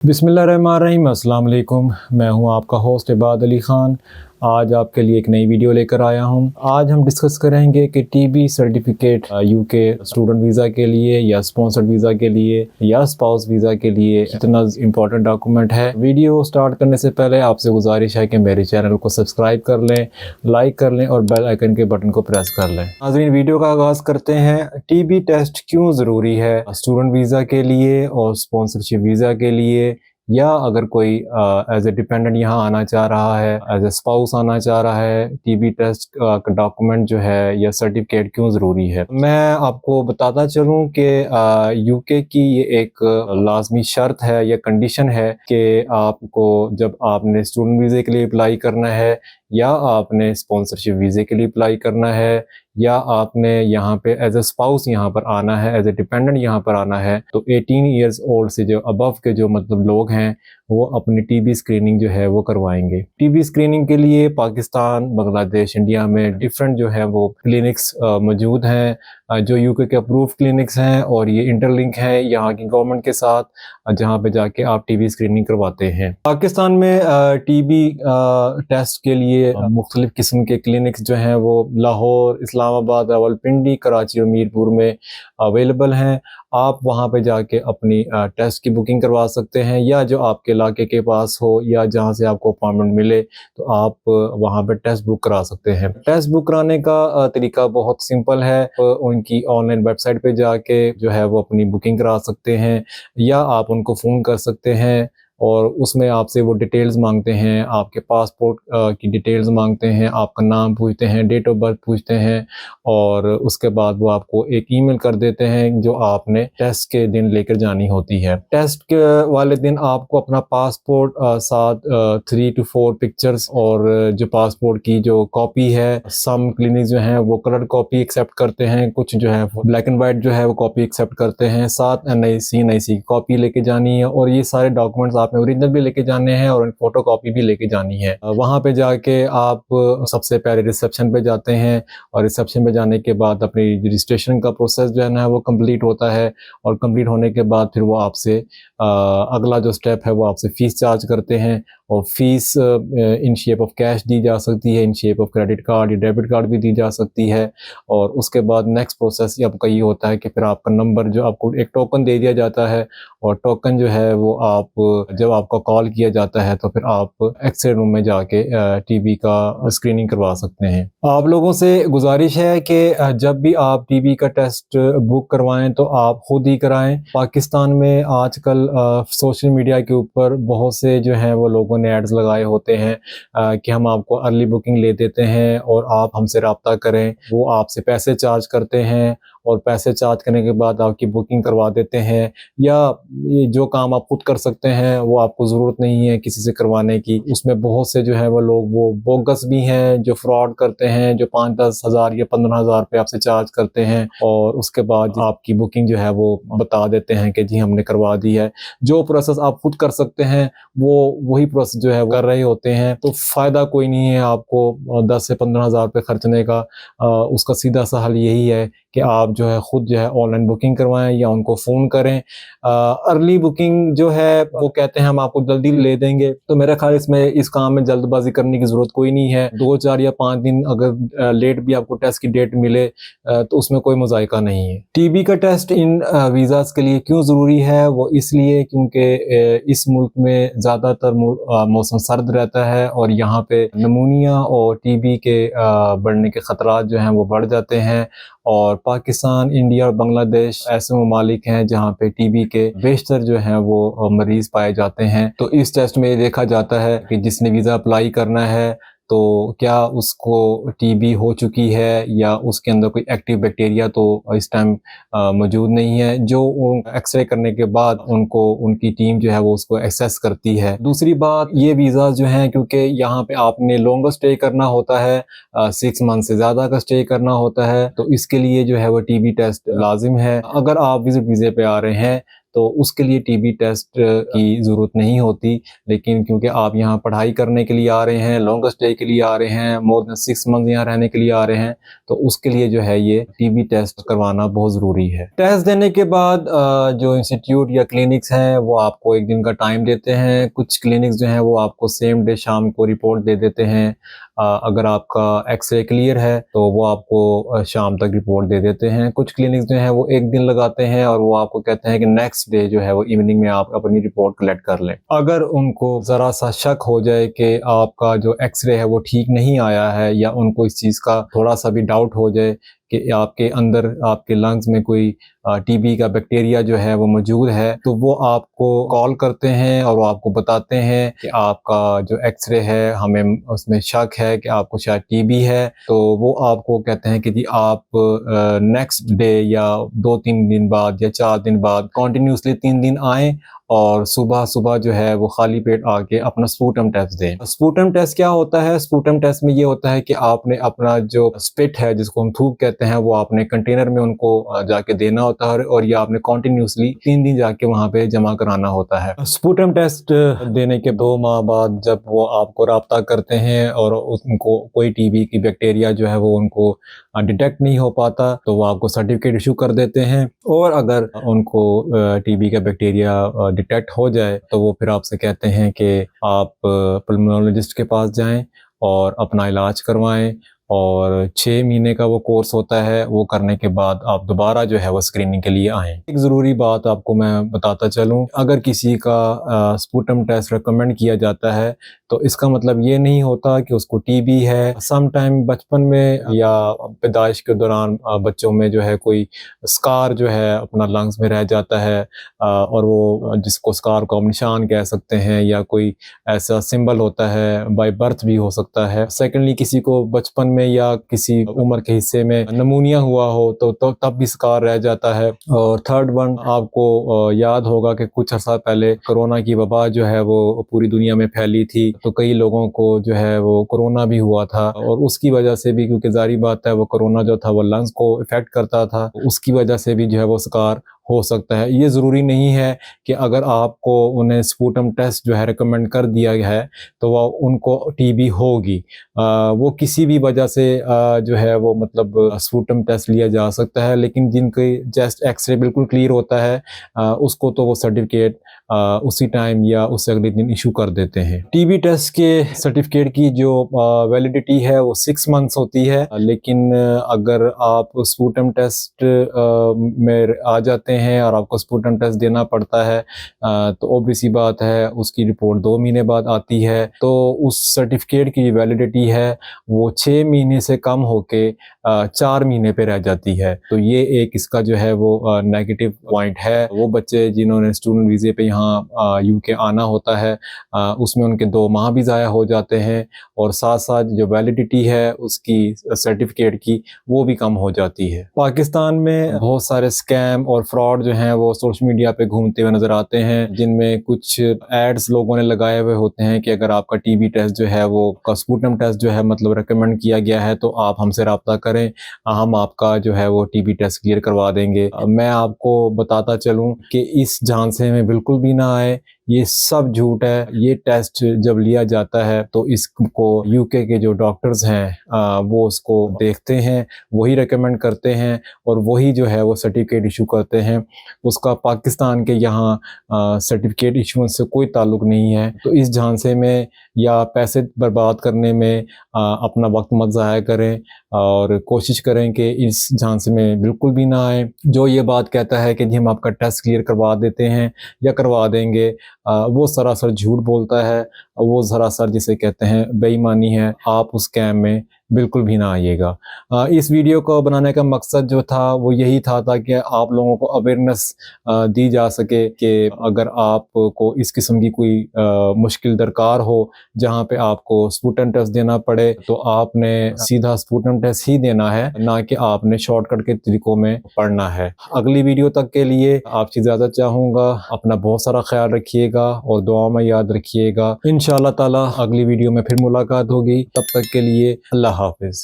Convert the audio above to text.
बिस्मिल्लाहिर्रहमानिर्रहीम। अस्सलाम वालेकुम। मैं हूं आपका होस्ट इबाद अली ख़ान। आज आपके लिए एक नई वीडियो लेकर आया हूं। आज हम डिस्कस करेंगे कि TB certificate UK student visa के लिए या स्पॉन्सर्ड वीज़ा के लिए या स्पाउस वीज़ा के लिए इतना इम्पोर्टेंट डॉक्यूमेंट है। वीडियो स्टार्ट करने से पहले आपसे गुजारिश है कि मेरे चैनल को सब्सक्राइब कर लें, लाइक कर लें और बेल आइकन के बटन को प्रेस कर लें। नाज़रीन, वीडियो का आगाज़ करते हैं। टीबी टेस्ट क्यों ज़रूरी है स्टूडेंट वीज़ा के लिए और स्पॉन्सरशिप वीज़ा के लिए, या अगर कोई एज ए डिपेंडेंट यहाँ आना चाह रहा है, एज ए स्पाउस आना चाह रहा है, टीबी टेस्ट का डॉक्यूमेंट जो है या सर्टिफिकेट क्यों ज़रूरी है। मैं आपको बताता चलूँ कि यूके की ये एक लाजमी शर्त है या कंडीशन है कि आपको जब आपने स्टूडेंट वीज़े के लिए अप्लाई करना है या आपने स्पॉन्सरशिप वीज़े के लिए अप्लाई करना है या आपने यहाँ पे एज ए स्पाउस यहाँ पर आना है, एज ए डिपेंडेंट यहाँ पर आना है, तो 18 ईयर्स ओल्ड से जो अबव के जो मतलब लोग हैं वो अपनी टीबी स्क्रीनिंग जो है वो करवाएंगे। टीबी स्क्रीनिंग के लिए पाकिस्तान, बांग्लादेश, इंडिया में डिफरेंट जो है वो क्लिनिक्स मौजूद हैं, जो यूके के अप्रूव क्लिनिक्स हैं और ये इंटरलिंक है यहाँ की गवर्नमेंट के साथ, जहाँ पे जाके आप टीबी स्क्रीनिंग करवाते हैं। पाकिस्तान में टीबी टेस्ट के लिए मुख्तलिफ किस्म के क्लिनिक्स जो हैं वो लाहौर, इस्लामाबाद, रावलपिंडी, कराची और मीरपुर में अवेलेबल हैं। आप वहाँ पे जाके अपनी टेस्ट की बुकिंग करवा सकते हैं, या जो आपके इलाके के पास हो या जहाँ से आपको अपॉइंटमेंट मिले तो आप वहाँ पे टेस्ट बुक करा सकते हैं। टेस्ट बुक कराने का तरीका बहुत सिंपल है। उनकी ऑनलाइन वेबसाइट पे जाके जो है वो अपनी बुकिंग करा सकते हैं, या आप उनको फ़ोन कर सकते हैं और उसमें आपसे वो डिटेल्स मांगते हैं, आपके पासपोर्ट की डिटेल्स मांगते हैं, आपका नाम पूछते हैं, डेट ऑफ बर्थ पूछते हैं, और उसके बाद वो आपको एक ईमेल कर देते हैं जो आपने टेस्ट के दिन लेकर जानी होती है। टेस्ट के वाले दिन आपको अपना पासपोर्ट साथ 3 to 4 पिक्चर्स और जो पासपोर्ट की जो कॉपी है, सम क्लिनिक जो हैं वो कलर कॉपी एक्सेप्ट करते हैं, कुछ जो है ब्लैक एंड वाइट जो है वो कॉपी एक्सेप्ट करते हैं, साथ एनआईसी की कॉपी लेके जानी है, और ये सारे डॉक्यूमेंट्स आपने ओरिजिनल भी लेके जाने हैं और फोटो कॉपी भी लेके जानी है। वहाँ पे जाके आप सबसे पहले रिसेप्शन पे जाते हैं, और रिसेप्शन पे जाने के बाद अपनी रजिस्ट्रेशन का प्रोसेस जो है ना वो कंप्लीट होता है, और कंप्लीट होने के बाद फिर वो आपसे अगला जो स्टेप है वो आपसे फ़ीस चार्ज करते हैं, और fees in shape of cash दी जा सकती है, in shape of credit card या डेबिट कार्ड भी दी जा सकती है। और उसके बाद नेक्स्ट प्रोसेस आपका ये होता है कि फिर आपका नंबर, जो आपको एक टोकन दे दिया जाता है, और टोकन जो है वो आप जब आपका कॉल किया जाता है तो फिर आप एक्स-रे रूम में जाके टीबी का स्क्रीनिंग करवा सकते हैं। आप लोगों से गुजारिश है कि जब भी आप टीबी का टेस्ट बुक करवाएं तो आप खुद ही कराएं। पाकिस्तान में आजकल सोशल मीडिया के ऊपर बहुत से जो हैं वो लोगों ने एड्स लगाए होते हैं कि हम आपको अर्ली बुकिंग ले देते हैं और आप हमसे रब्ता करें। वो आपसे पैसे चार्ज करते हैं, और पैसे चार्ज करने के बाद आपकी बुकिंग करवा देते हैं, या ये जो काम आप खुद कर सकते हैं वो आपको ज़रूरत नहीं है किसी से करवाने की। उसमें बहुत से जो है वो लोग वो बोगस भी हैं जो फ्रॉड करते हैं, जो 5-10 हज़ार या 15 हज़ार रुपये आपसे चार्ज करते हैं, और उसके बाद आपकी बुकिंग जो है वो बता देते हैं कि जी हमने करवा दी है। जो प्रोसेस आप खुद कर सकते हैं वो वही प्रोसेस जो है वो कर रहे होते हैं, तो फ़ायदा कोई नहीं है आपको 10 से 15 हज़ार रुपये खर्चने का। उसका सीधा सा हल यही है कि आप जो है खुद जो है ऑनलाइन बुकिंग करवाएं या उनको फ़ोन करें। अर्ली बुकिंग जो है वो कहते हैं हम आपको जल्दी ले देंगे, तो मेरा ख्याल इसमें इस काम में जल्दबाजी करने की ज़रूरत कोई नहीं है। 2, 4 या 5 दिन अगर लेट भी आपको टेस्ट की डेट मिले तो उसमें कोई मुज़ायका नहीं है। टीबी का टेस्ट इन वीज़ाज़ के लिए क्यों ज़रूरी है, वो इसलिए क्योंकि इस मुल्क में ज़्यादातर मौसम सर्द रहता है, और यहाँ पे नमूनिया और टीबी के बढ़ने के ख़तरात जो हैं वो बढ़ जाते हैं। और पाकिस्तान, इंडिया और बांग्लादेश ऐसे ममालिक हैं जहाँ पे टीबी के बेशतर जो हैं वो मरीज़ पाए जाते हैं। तो इस टेस्ट में ये देखा जाता है कि जिसने वीज़ा अप्लाई करना है तो क्या उसको टीबी हो चुकी है या उसके अंदर कोई एक्टिव बैक्टीरिया तो इस टाइम मौजूद नहीं है, जो एक्सरे करने के बाद उनको उनकी टीम जो है वो उसको एक्सेस करती है। दूसरी बात, ये वीज़ा जो हैं क्योंकि यहाँ पे आपने लॉन्गर स्टे करना होता है, 6 मंथ से ज़्यादा का स्टे करना होता है, तो इसके लिए जो है वो टीबी टेस्ट लाजिम है। अगर आप विजिट वीज़े पे आ रहे हैं تو اس کے لیے ٹی بی ٹیسٹ کی ضرورت نہیں ہوتی، لیکن کیونکہ آپ یہاں پڑھائی کرنے کے لیے آ رہے ہیں، لانگسٹ اسٹے کے لیے آ رہے ہیں، مور دین 6 منتھ یہاں رہنے کے لیے آ رہے ہیں، تو اس کے لیے جو ہے یہ ٹی بی ٹیسٹ کروانا بہت ضروری ہے۔ ٹیسٹ دینے کے بعد جو انسٹیٹیوٹ یا کلینکس ہیں وہ آپ کو 1 دن کا ٹائم دیتے ہیں۔ کچھ کلینکس جو ہیں وہ آپ کو سیم ڈے شام کو رپورٹ دے دیتے ہیں۔ اگر آپ کا ایکس رے کلیئر ہے تو وہ آپ کو شام تک رپورٹ دے دیتے ہیں۔ کچھ کلینکس جو ہیں وہ 1 دن لگاتے ہیں اور وہ آپ کو کہتے ہیں کہ نیکسٹ ڈے جو ہے وہ ایوننگ میں آپ اپنی رپورٹ کلیکٹ کر لیں۔ اگر ان کو ذرا سا شک ہو جائے کہ آپ کا جو ایکس رے ہے وہ ٹھیک نہیں آیا ہے، یا ان کو اس چیز کا تھوڑا سا بھی ڈاؤٹ ہو جائے کہ آپ کے اندر آپ کے لنگز میں کوئی ٹی بی کا بیکٹیریا جو ہے وہ موجود ہے، تو وہ آپ کو کال کرتے ہیں اور وہ آپ کو بتاتے ہیں کہ آپ کا جو ایکس رے ہے ہمیں اس میں شک ہے کہ آپ کو شاید ٹی بی ہے، تو وہ آپ کو کہتے ہیں کہ جی آپ نیکسٹ ڈے یا 2-3 دن بعد یا 4 دن بعد کنٹینیوسلی 3 دن آئیں اور صبح صبح جو ہے وہ خالی پیٹ آ کے اپنا سپوٹم ٹیسٹ دیں۔ سپوٹم ٹیسٹ کیا ہوتا ہے؟ سپوٹم ٹیسٹ میں یہ ہوتا ہے کہ آپ نے اپنا جو سپٹ ہے جس کو ہم تھوک کہتے ہیں وہ آپ نے کنٹینر میں ان کو جا کے دینا ہوتا ہے، اور یہ آپ نے کنٹینیوسلی 3 دن جا کے وہاں پہ جمع کرانا ہوتا ہے۔ سپوٹم ٹیسٹ دینے کے 2 ماہ بعد جب وہ آپ کو رابطہ کرتے ہیں اور ان کو کوئی ٹی بی کی بیکٹیریا جو ہے وہ ان کو ڈیٹیکٹ نہیں ہو پاتا تو وہ آپ کو سرٹیفکیٹ ایشو کر دیتے ہیں، اور اگر ان کو ٹی بی کا بیکٹیریا ڈیٹیکٹ ہو جائے تو وہ پھر آپ سے کہتے ہیں کہ آپ پلمونالوجسٹ کے پاس جائیں اور اپنا علاج کروائیں، اور 6 مہینے کا وہ کورس ہوتا ہے، وہ کرنے کے بعد آپ دوبارہ جو ہے وہ اسکریننگ کے لیے آئیں۔ ایک ضروری بات آپ کو میں بتاتا چلوں، اگر کسی کا سپوٹم ٹیسٹ ریکمنڈ کیا جاتا ہے تو اس کا مطلب یہ نہیں ہوتا کہ اس کو ٹی بی ہے۔ سم ٹائم بچپن میں یا پیدائش کے دوران بچوں میں جو ہے کوئی سکار جو ہے اپنا لنگز میں رہ جاتا ہے، اور وہ جس کو سکار کو ہم نشان کہہ سکتے ہیں، یا کوئی ایسا سمبل ہوتا ہے، بائی برتھ بھی ہو سکتا ہے۔ سیکنڈلی کسی کو بچپن میں یا کسی عمر کے حصے میں نمونیا ہوا ہو تو تب بھی سکار رہ جاتا ہے۔ اور تھرڈ ون، آپ کو یاد ہوگا کہ کچھ عرصہ پہلے کرونا کی وبا جو ہے وہ پوری دنیا میں پھیلی تھی، تو کئی لوگوں کو جو ہے وہ کرونا بھی ہوا تھا، اور اس کی وجہ سے بھی، کیونکہ ظاہری بات ہے وہ کرونا جو تھا وہ لنگز کو افیکٹ کرتا تھا، اس کی وجہ سے بھی جو ہے وہ سکار ہو سکتا ہے۔ یہ ضروری نہیں ہے کہ اگر آپ کو انہیں سپوٹم ٹیسٹ جو ہے ریکمنڈ کر دیا ہے تو وہ ان کو ٹی بی ہوگی، وہ کسی بھی وجہ سے جو ہے وہ مطلب سپوٹم ٹیسٹ لیا جا سکتا ہے، لیکن جن کے چیسٹ ایکس رے بالکل کلیئر ہوتا ہے اس کو تو وہ سرٹیفکیٹ اسی ٹائم یا اس سے اگلے دن ایشو کر دیتے ہیں۔ ٹی بی ٹیسٹ کے سرٹیفکیٹ کی جو ویلیڈیٹی ہے وہ 6 منتھس ہوتی ہے، لیکن اگر آپ سپوٹم ٹیسٹ میں آ جاتے ہیں اور آپ کو سپوٹم ٹیسٹ دینا پڑتا ہے تو اوبویس سی بات ہے اس کی رپورٹ 2 مہینے بعد آتی ہے، تو اس سرٹیفکیٹ کی ویلیڈیٹی ہے وہ 6 مہینے سے کم ہو کے 4 مہینے پہ رہ جاتی ہے۔ تو یہ ایک اس کا جو ہے وہ نیگیٹو پوائنٹ ہے۔ وہ بچے جنہوں نے اسٹوڈنٹ ویزے پہ یہاں یو کے آنا ہوتا ہے اس میں ان کے 2 ماہ بھی ضائع ہو جاتے ہیں، اور ساتھ ساتھ جو ویلیڈیٹی ہے اس کی سرٹیفکیٹ کی وہ بھی کم ہو جاتی ہے۔ پاکستان میں بہت سارے سکیم اور فراڈ جو ہیں وہ سوشل میڈیا پہ گھومتے ہوئے نظر آتے ہیں، جن میں کچھ ایڈز لوگوں نے لگائے ہوئے ہوتے ہیں کہ اگر آپ کا ٹی بی ٹیسٹ جو ہے وہ سپوٹم ٹیسٹ جو ہے مطلب ریکمنڈ کیا گیا ہے تو آپ ہم سے رابطہ کریں، ہم آپ کا جو ہے وہ ٹی بی ٹیسٹ کلیئر کروا دیں گے۔ میں آپ کو بتاتا چلوں کہ اس جھانسے میں بالکل بھی نہ آئے، یہ سب جھوٹ ہے۔ یہ ٹیسٹ جب لیا جاتا ہے تو اس کو یو کے جو ڈاکٹرز ہیں وہ اس کو دیکھتے ہیں، وہی ریکمنڈ کرتے ہیں، اور وہی جو ہے وہ سرٹیفکیٹ ایشو کرتے ہیں۔ اس کا پاکستان کے یہاں سرٹیفکیٹ ایشوئنس سے کوئی تعلق نہیں ہے۔ تو اس جھانسے میں یا پیسے برباد کرنے میں اپنا وقت مت ضائع کریں، اور کوشش کریں کہ اس جھانسے میں بالکل بھی نہ آئیں۔ جو یہ بات کہتا ہے کہ جی ہم آپ کا ٹیسٹ کلیئر کروا دیتے ہیں یا کروا دیں گے، وہ سراسر جھوٹ بولتا ہے، وہ سراسر جسے کہتے ہیں بے ایمانی ہے۔ آپ اس اسکیم میں بالکل بھی نہ آئیے گا۔ اس ویڈیو کو بنانے کا مقصد جو تھا وہ یہی تھا تاکہ آپ لوگوں کو اویئرنس دی جا سکے کہ اگر آپ کو اس قسم کی کوئی مشکل درکار ہو جہاں پہ آپ کو سپوٹم ٹیسٹ دینا پڑے تو آپ نے سیدھا سپوٹم ٹیسٹ ہی دینا ہے، نہ کہ آپ نے شارٹ کٹ کے طریقوں میں پڑھنا ہے۔ اگلی ویڈیو تک کے لیے آپ سے اجازت چاہوں گا، اپنا بہت سارا خیال رکھیے گا اور دعا میں یاد رکھیے گا۔ انشاءاللہ تعالی اگلی ویڈیو میں پھر ملاقات ہوگی، تب تک کے لیے اللہ حافظ۔